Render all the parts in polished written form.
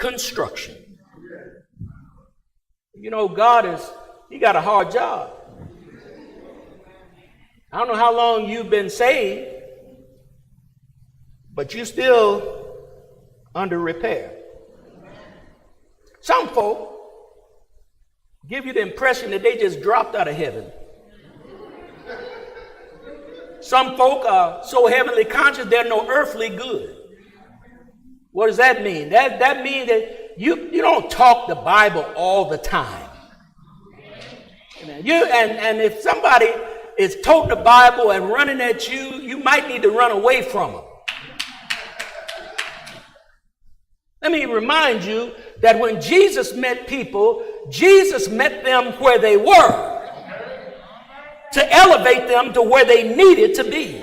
construction. You know, he got a hard job. I don't know how long you've been saved, but you're still under repair. Some folk give you the impression that they just dropped out of heaven. Some folk are so heavenly conscious they're no earthly good. What does that mean? That means that you don't talk the Bible all the time. And if somebody is toting the Bible and running at you, you might need to run away from them. Let me remind you that when Jesus met people, Jesus met them where they were to elevate them to where they needed to be.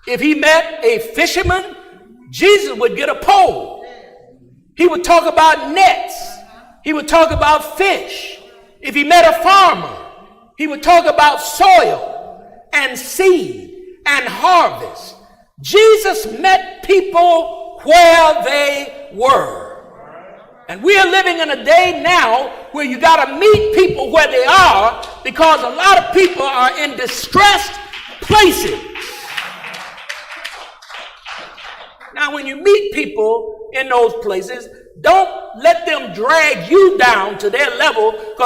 If he met a fisherman, Jesus would get a pole. He would talk about nets. He would talk about fish. If he met a farmer, he would talk about soil and seed and harvest. Jesus met people where they were. And we are living in a day now where you got to meet people where they are, because a lot of people are in distressed places. Now, when you meet people in those places, don't let them drag you down to their level, because